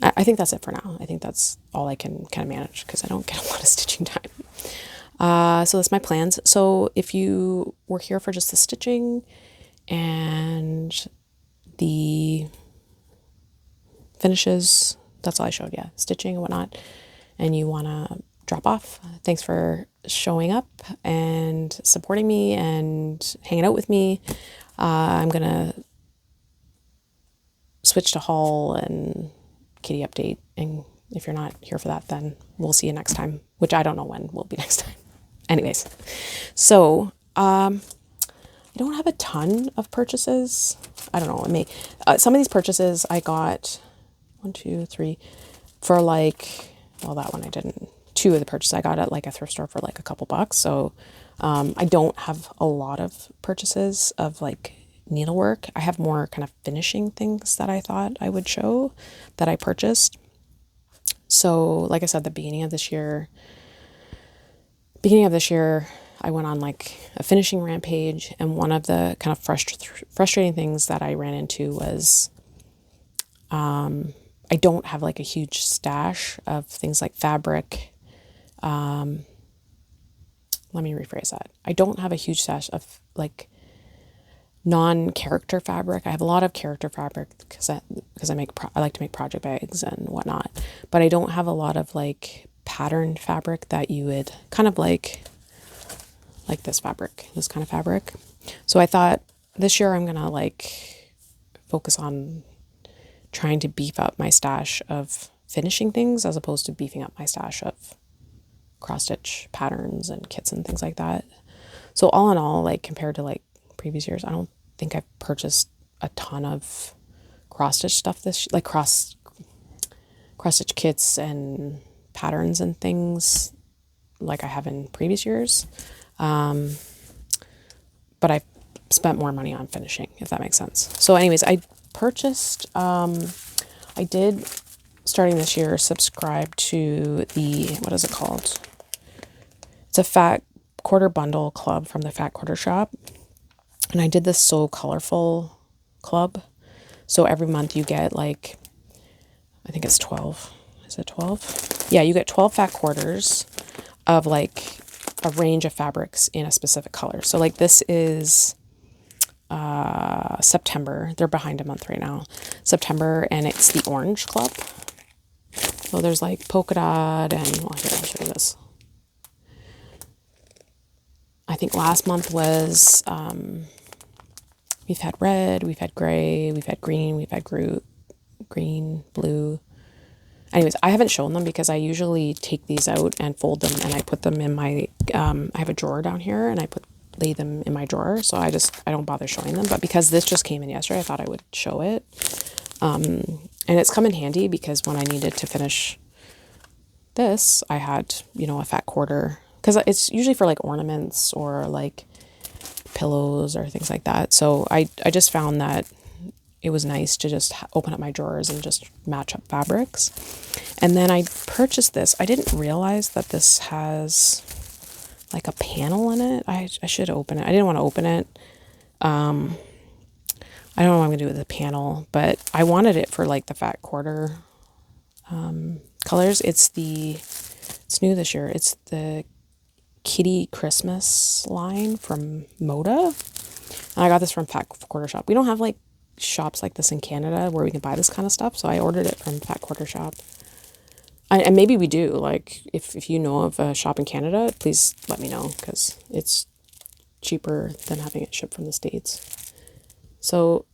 A: I think that's it for now. I think that's all I can kind of manage because I don't get a lot of stitching time. So that's my plans. So if you were here for just the stitching and the finishes, that's all I showed. Yeah, stitching and whatnot. And you want to drop off. Thanks for showing up and supporting me and hanging out with me. I'm going to switch to haul and kitty update. And if you're not here for that, then we'll see you next time, which I don't know when will be next time. Anyways, so I don't have a ton of purchases. I don't know. I may some of these purchases I got 1, 2, 3 for like, well, that one I didn't. 2 of the purchases I got at like a thrift store for like a couple bucks. So I don't have a lot of purchases of like needlework. I have more kind of finishing things that I thought I would show that I purchased. So like I said, the beginning of this year, I went on like a finishing rampage, and one of the kind of frustrating things that I ran into was I don't have like a huge stash of things like fabric. Let me rephrase that. I don't have a huge stash of like non-character fabric. I have a lot of character fabric because I like to make project bags and whatnot, but I don't have a lot of like patterned fabric that you would kind of like this fabric, this kind of fabric. So I thought this year I'm gonna like focus on trying to beef up my stash of finishing things as opposed to beefing up my stash of cross stitch patterns and kits and things like that. So all in all, like compared to like previous years, I don't think I've purchased a ton of cross stitch stuff like cross stitch kits and patterns and things like I have in previous years. But I spent more money on finishing, if that makes sense. So anyways, I purchased, I did, starting this year, subscribe to the, what is it called? It's a Fat Quarter Bundle Club from the Fat Quarter Shop. And I did this So Colorful Club. So every month you get like, I think it's 12. Is it 12? Yeah, you get 12 fat quarters of like a range of fabrics in a specific color. So like this is September. They're behind a month right now. September, and it's the Orange Club. So there's like polka dot and, well, here, I'll show you this. I think last month was, we've had red, we've had gray, we've had green, we've had green, blue. Anyways, I haven't shown them because I usually take these out and fold them and I put them in my, I have a drawer down here and I lay them in my drawer. So I don't bother showing them. But because this just came in yesterday, I thought I would show it. And it's come in handy because when I needed to finish this, I had, you know, a fat quarter. Because it's usually for like ornaments or like pillows or things like that. So I just found that it was nice to just open up my drawers and just match up fabrics. And then I purchased this. I didn't realize that this has like a panel in it. I should open it. I didn't want to open it. I don't know what I'm going to do with the panel, but I wanted it for like the fat quarter colors. It's new this year. It's the Kitty Christmas line from Moda. And I got this from Fat Quarter Shop. We don't have like shops like this in Canada where we can buy this kind of stuff. So I ordered it from Fat Quarter Shop. And maybe we do. Like if you know of a shop in Canada, please let me know because it's cheaper than having it shipped from the States. So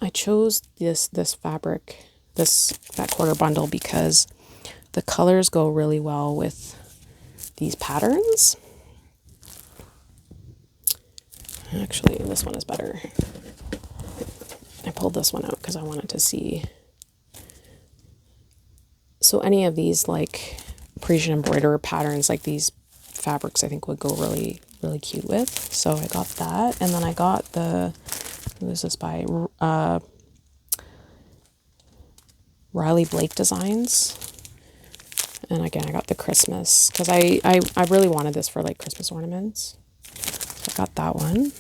A: I chose this fabric, this Fat Quarter bundle because the colors go really well with these patterns. Actually, this one is better. I pulled this one out because I wanted to see. So any of these like Parisian embroiderer patterns, like these fabrics, I think would go really, really cute with. So I got that. And then I got this is by Riley Blake Designs. And again, I got the Christmas because I really wanted this for like Christmas ornaments. So I got that one.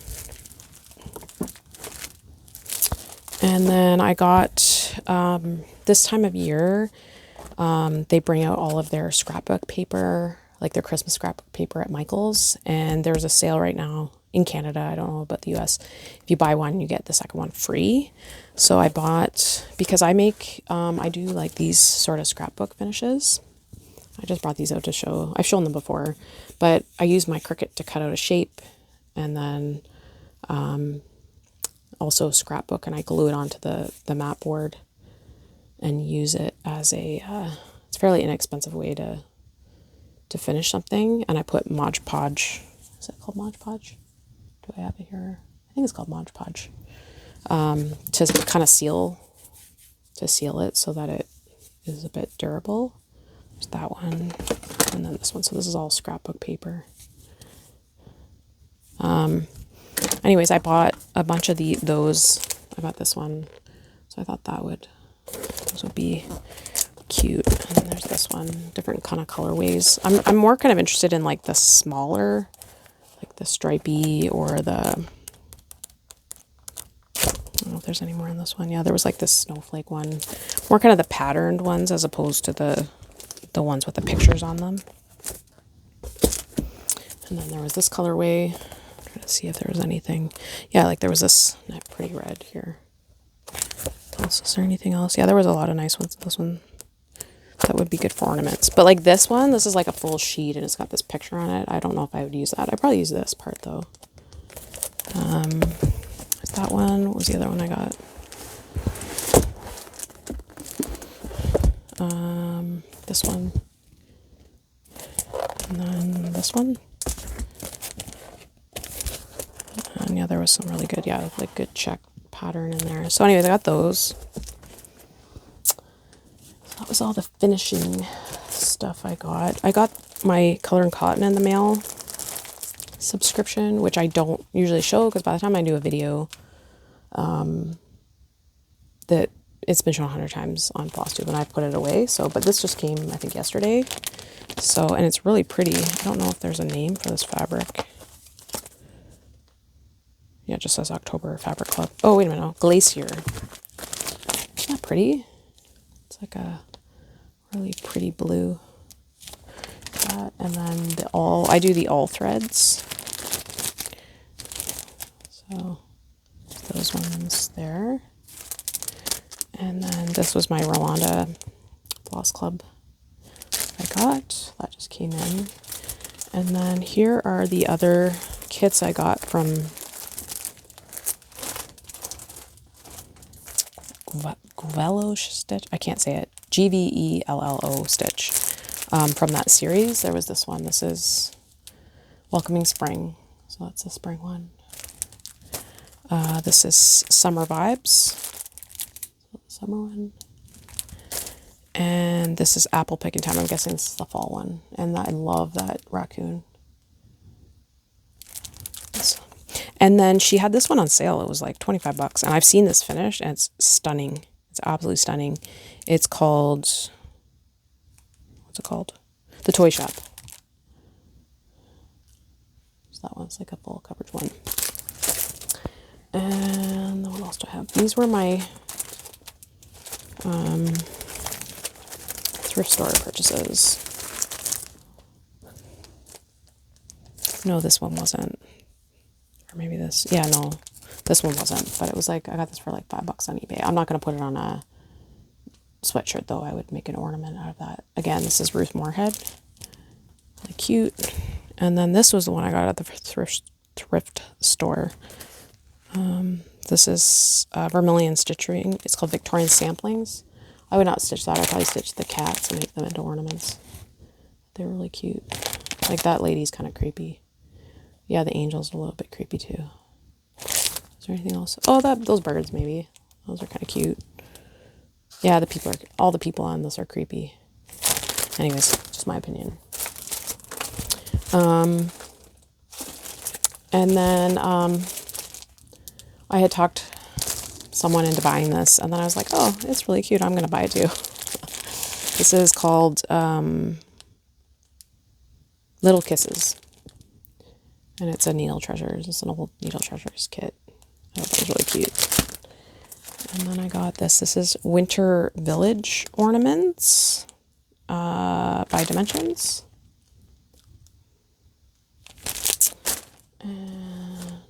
A: And then I got, this time of year, they bring out all of their scrapbook paper, like their Christmas scrapbook paper at Michael's. And there's a sale right now in Canada. I don't know about the US. If you buy one, you get the second one free. So I bought, because I make, I do like these sort of scrapbook finishes. I just brought these out to show. I've shown them before, but I use my Cricut to cut out a shape and then also scrapbook, and I glue it onto the mat board and use it as a, it's a fairly inexpensive way to finish something. And I put Mod Podge. Is it called Mod Podge? Do I have it here? I think it's called Mod Podge. To kind of seal it so that it is a bit durable. There's that one, and then this one. So this is all scrapbook paper. Anyways, I bought a bunch of those. I bought this one, so I thought those would be cute. And then there's this one, different kind of colorways. I'm more kind of interested in like the smaller, like the stripey or the, I don't know if there's any more in this one. Yeah, there was like this snowflake one. More kind of the patterned ones as opposed to the ones with the pictures on them. And then there was this colorway. I'm trying to see if there was anything. Yeah, like there was this pretty red here. Is there anything else? Yeah, there was a lot of nice ones. This one, that would be good for ornaments. But like this one, this is like a full sheet and it's got this picture on it. I don't know if I would use that. I'd probably use this part though. That one. What was the other one I got? This one. And then this one. And yeah, there was some really good, yeah, like good check pattern in there. So anyways, I got those. So that was all the finishing stuff I got. I got my Color and Cotton in the mail subscription, which I don't usually show because by the time I do a video, that it's been shown 100 times on Flosstube and I've put it away. So, but this just came, I think, yesterday. So, and it's really pretty. I don't know if there's a name for this fabric. Yeah, it just says October Fabric Club. Oh, wait a minute. No. Glacier. Isn't that pretty? It's like a really pretty blue. That, and then I do the all threads. So those ones there. And then this was my Rwanda Floss Club I got. That just came in. And then here are the other kits I got from Gvello Stitch. I can't say it. Gvello Stitch. From that series, there was this one. This is Welcoming Spring. So that's the spring one. This is Summer Vibes. Summer one. And this is Apple Picking Time. I'm guessing this is the fall one. And I love that raccoon. And then she had this one on sale. It was like 25 bucks. And I've seen this finished and it's stunning. It's absolutely stunning. It's called, what's it called? The Toy Shop. So that one's like a full coverage one. And what else do I have? These were my thrift store purchases. No, this one wasn't. Or maybe this. Yeah, no, this one wasn't. But it was like, I got this for like $5 on eBay. I'm not going to put it on a sweatshirt though. I would make an ornament out of that. Again, this is Ruth Moorhead. Really cute. And then this was the one I got at the thrift store. This is Vermilion Stitching. It's called Victorian Samplings. I would not stitch that. I'd probably stitch the cats and make them into ornaments. They're really cute. Like that lady's kind of creepy. Yeah, the angel's a little bit creepy too. Is there anything else? Oh, those birds maybe. Those are kind of cute. Yeah, all the people on this are creepy. Anyways, just my opinion. And then I had talked someone into buying this, and then I was like, oh, it's really cute. I'm going to buy it too. This is called Little Kisses. And it's a Needle Treasures. It's an old Needle Treasures kit. I thought it was really cute. And then I got this. This is Winter Village Ornaments by Dimensions. And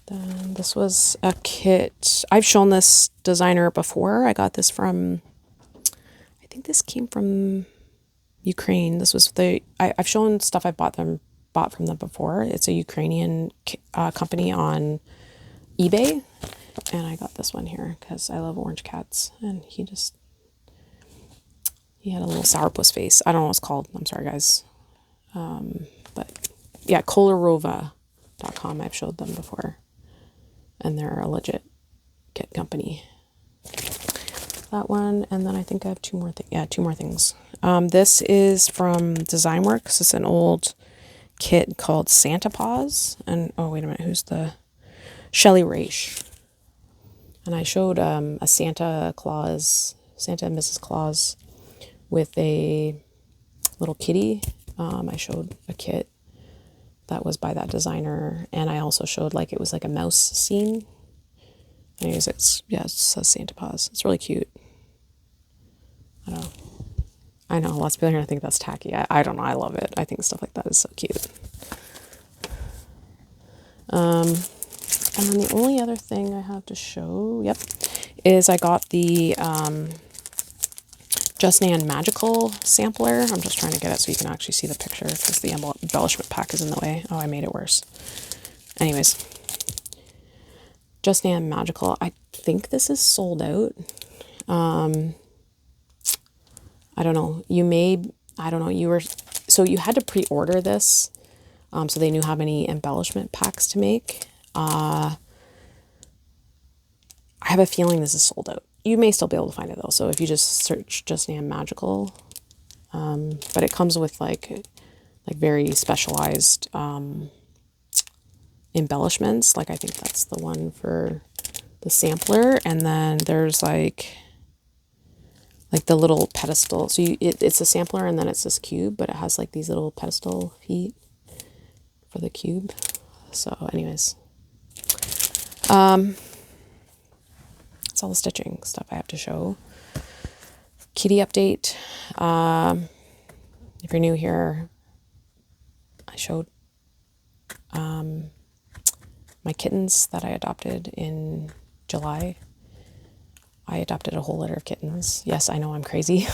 A: then this was a kit. I've shown this designer before. I got this from, I think this came from Ukraine. This was I've shown stuff I bought from them before. It's a Ukrainian company on eBay. And I got this one here because I love orange cats. And he had a little sourpuss face. I don't know what it's called. I'm sorry, guys. But yeah, Kolarova.com. I've showed them before. And they're a legit kit company. That one. And then I think I have two more things. This is from Designworks. It's an old kit called Santa Paws. And, oh, wait a minute. Who's the... Shelley Raish. And I showed a Santa and Mrs. Claus with a little kitty. I showed a kit that was by that designer. And I also showed it was like a mouse scene. Anyways, it says Santa Paws. It's really cute. I don't know. I know lots of people are gonna think that's tacky. I don't know. I love it. I think stuff like that is so cute. And then the only other thing I have to show, is I got the Just Nan Magical sampler. I'm just trying to get it so you can actually see the picture because the embellishment pack is in the way. Oh, I made it worse. Anyways, Just Nan Magical. I think this is sold out. I don't know. I don't know. So you had to pre-order this. So they knew how many embellishment packs to make. I have a feeling this is sold out. You may still be able to find it though. So if you just search Just Nan Magical, but it comes with like very specialized embellishments. Like I think that's the one for the sampler, and then there's like the little pedestal. So it's a sampler, and then it's this cube, but it has like these little pedestal feet for the cube. So anyways, that's all the stitching stuff I have to show. Kitty update. If you're new here, I showed my kittens that I adopted in July. I adopted a whole litter of kittens. Yes, I know I'm crazy.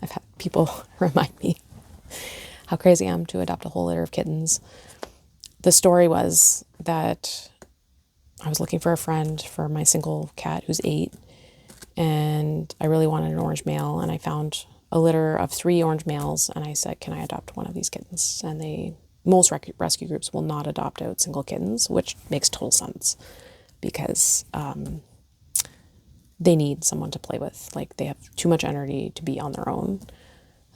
A: I've had people remind me how crazy I am to adopt a whole litter of kittens. The story was that I was looking for a friend for my single cat who's 8, and I really wanted an orange male, and I found a litter of 3 orange males, and I said, can I adopt one of these kittens? And most rescue groups will not adopt out single kittens, which makes total sense because they need someone to play with. Like, they have too much energy to be on their own.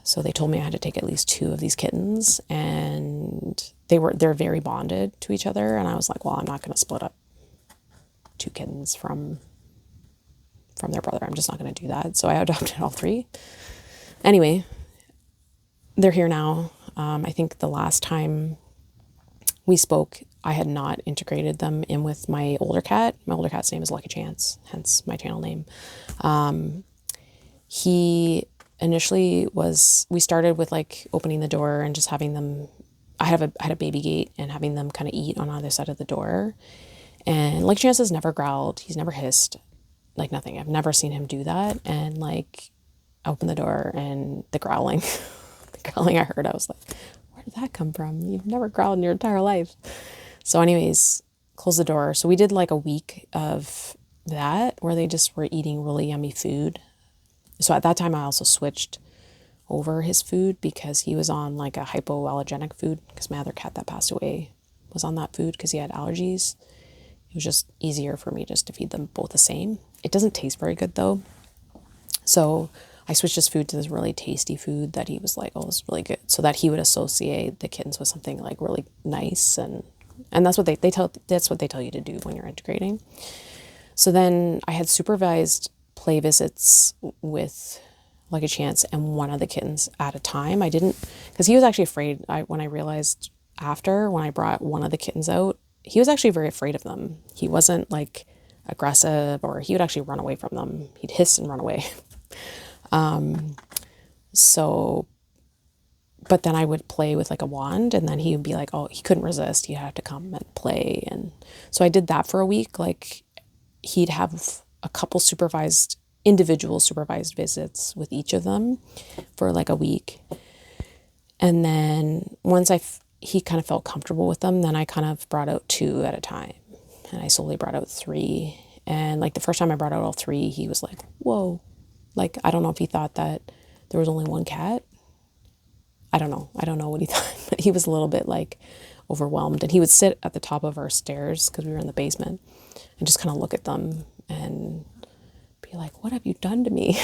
A: So they told me I had to take at least 2 of these kittens, and they're very bonded to each other. And I was like, well, I'm not going to split up 2 kittens from their brother. I'm just not going to do that. So I adopted all 3. Anyway, they're here now. I think the last time we spoke, I had not integrated them in with my older cat. My older cat's name is Lucky Chance, hence my channel name. He initially we started with like opening the door and just having them, I had a baby gate and having them kind of eat on either side of the door. And Lucky Chance has never growled. He's never hissed, like nothing. I've never seen him do that. And like, I opened the door and the growling, I heard, I was like, where did that come from? You've never growled in your entire life. So anyways, close the door. So we did like a week of that where they just were eating really yummy food. So at that time, I also switched over his food because he was on like a hypoallergenic food because my other cat that passed away was on that food because he had allergies. It was just easier for me just to feed them both the same. It doesn't taste very good though. So I switched his food to this really tasty food that he was like, oh, this is really good. So that he would associate the kittens with something like really nice. And that's what that's what they tell you to do when you're integrating. So then I had supervised play visits with Lucky Chance and one of the kittens at a time. I didn't, because he was actually afraid. When I realized after, when I brought one of the kittens out, he was actually very afraid of them. He wasn't like aggressive, or he would actually run away from them. He'd hiss and run away. But then I would play with like a wand, and then he would be like, oh, he couldn't resist. He'd have to come and play. And so I did that for a week. Like, he'd have a couple individual supervised visits with each of them for like a week. And then once he kind of felt comfortable with them, then I kind of brought out 2 at a time, and I slowly brought out 3. And like the first time I brought out all 3, he was like, whoa. Like, I don't know if he thought that there was only one cat. I don't know what he thought, but he was a little bit like overwhelmed. And he would sit at the top of our stairs because we were in the basement and just kind of look at them and be like, what have you done to me?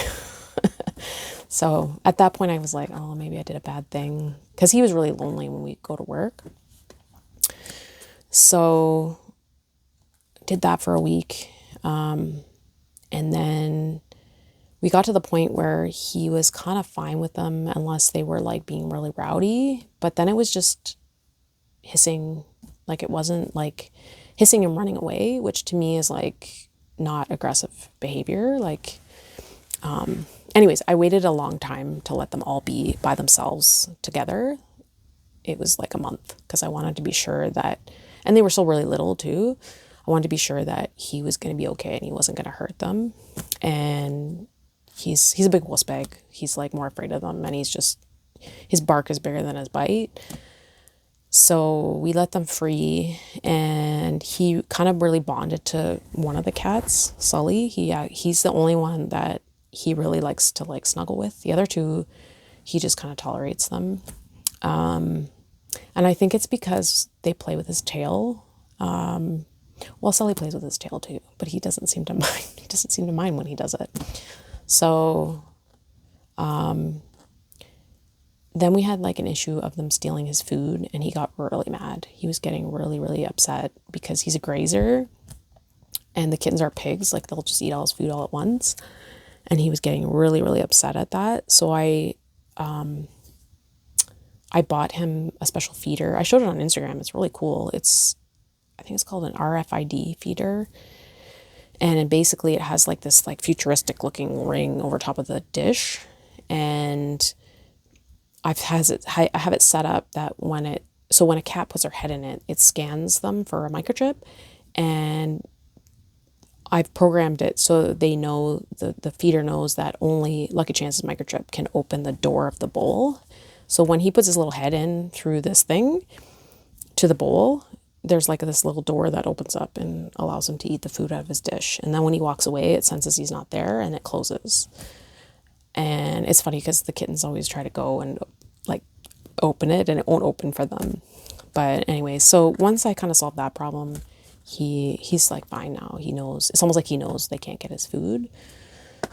A: So at that point I was like, oh, maybe I did a bad thing, because he was really lonely when we go to work. So did that for a week. And then we got to the point where he was kind of fine with them unless they were like being really rowdy. But then it was just hissing. Like, it wasn't like hissing and running away, which to me is like not aggressive behavior. Like, anyways, I waited a long time to let them all be by themselves together. It was like a month because I wanted to be sure that, and they were still really little too. I wanted to be sure that he was going to be okay and he wasn't going to hurt them. And he's a big wuss bag. He's like more afraid of them, and his bark is bigger than his bite. So we let them free, and he kind of really bonded to one of the cats, Sully. He's the only one that he really likes to like snuggle with. The other two, he just kind of tolerates them. And I think it's because they play with his tail. Well, Sully plays with his tail too, but he doesn't seem to mind. He doesn't seem to mind when he does it. So, then we had like an issue of them stealing his food, and he got really mad. He was getting really, really upset because he's a grazer and the kittens are pigs. Like, they'll just eat all his food all at once. And he was getting really, really upset at that. So I bought him a special feeder. I showed it on Instagram. It's really cool. I think it's called an RFID feeder. And basically it has like this like futuristic looking ring over top of the dish. And I have it set up that when a cat puts their head in it, it scans them for a microchip. And I've programmed it so they know, the feeder knows that only Lucky Chance's microchip can open the door of the bowl. So when he puts his little head in through this thing to the bowl, there's like this little door that opens up and allows him to eat the food out of his dish. And then when he walks away, it senses he's not there and it closes. And it's funny because the kittens always try to go and like open it, and it won't open for them. But anyway, so once I kind of solved that problem, he's like fine now. He knows. It's almost like he knows they can't get his food.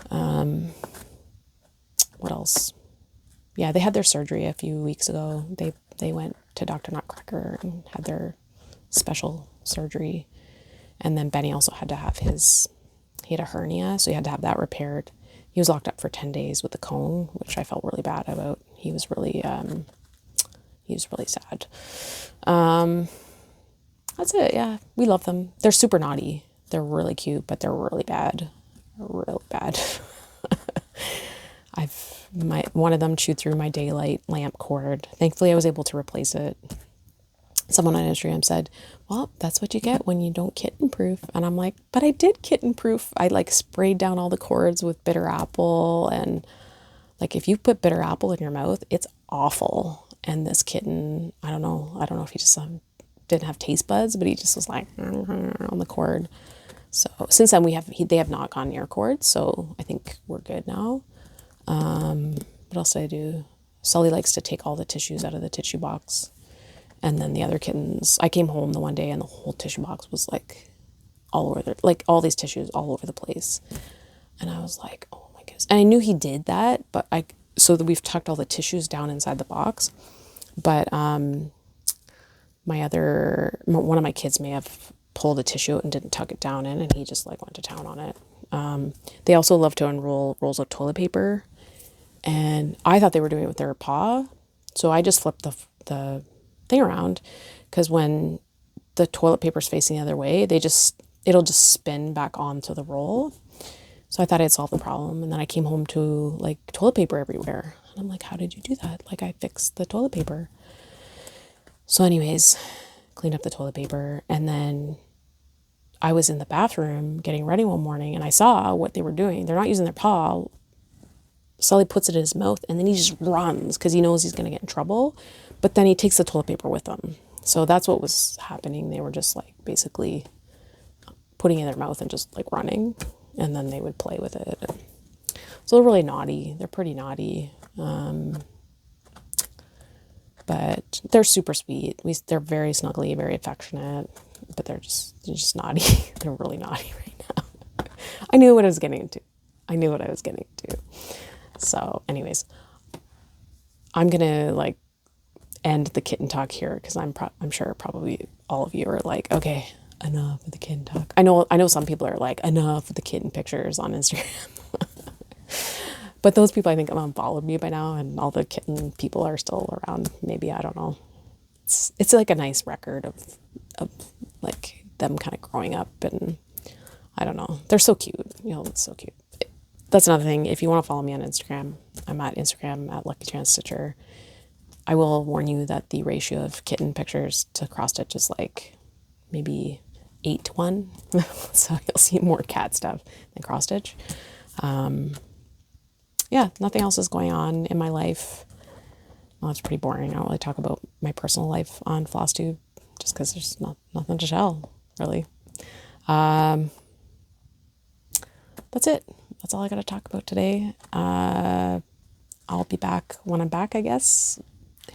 A: What else? Yeah, they had their surgery a few weeks ago. They went to Dr. Nutcracker and had their special surgery. And then Benny also had to have he had a hernia, so he had to have that repaired. He was locked up for 10 days with a cone, which I felt really bad about. He was really sad. That's it. Yeah, we love them. They're super naughty. They're really cute, but they're really bad. Really bad. One of them chewed through my daylight lamp cord. Thankfully, I was able to replace it. Someone on Instagram said, well, that's what you get when you don't kitten proof. And I'm like, but I did kitten proof. I like sprayed down all the cords with bitter apple. And like, if you put bitter apple in your mouth, it's awful. And this kitten, I don't know if he just didn't have taste buds, but he just was like on the cord. So since then they have not gone near cords. So I think we're good now. What else did I do? Sully likes to take all the tissues out of the tissue box. And then the other kittens, I came home the one day and the whole tissue box was like all over like all these tissues all over the place. And I was like, oh my goodness. And I knew he did that, but so that we've tucked all the tissues down inside the box. But, one of my kids may have pulled a tissue and didn't tuck it down in, and he just like went to town on it. They also love to unroll rolls of toilet paper. And I thought they were doing it with their paw. So I just flipped the thing around, because when the toilet paper's facing the other way, it'll just spin back onto the roll. So I thought I'd solved the problem. And then I came home to like toilet paper everywhere. And I'm like, how did you do that? Like, I fixed the toilet paper. So anyways, cleaned up the toilet paper. And then I was in the bathroom getting ready one morning, and I saw what they were doing. They're not using their paw. Sully puts it in his mouth, and then he just runs because he knows he's going to get in trouble. But then he takes the toilet paper with him. So that's what was happening. They were just like basically putting it in their mouth and just like running, and then they would play with it. So they're really naughty. They're pretty naughty. But they're super sweet. They're very snuggly, very affectionate, but they're just naughty. They're really naughty right now. I knew what I was getting into. So anyways, I'm going to like end the kitten talk here, because I'm sure probably all of you are like, okay, enough with the kitten talk. I know some people are like, enough with the kitten pictures on Instagram. But those people, I think, have unfollowed me by now, and all the kitten people are still around. Maybe, I don't know. It's like a nice record of like them kind of growing up, and I don't know. They're so cute. You know, it's so cute. That's another thing. If you want to follow me on Instagram, I'm at Instagram at Lucky Chance Stitcher. I will warn you that the ratio of kitten pictures to cross stitch is like maybe 8-1. So you'll see more cat stuff than cross stitch. Yeah, nothing else is going on in my life. Well, it's pretty boring. I don't really talk about my personal life on Flosstube just because there's nothing to tell, really. That's it. That's all I got to talk about today. I'll be back when I'm back, I guess.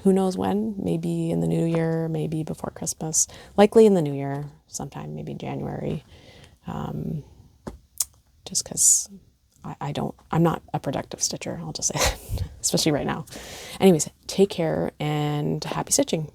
A: Who knows when? Maybe in the new year, maybe before Christmas. Likely in the new year, sometime, maybe January. Just because I'm not a productive stitcher, I'll just say that, especially right now. Anyways, take care and happy stitching.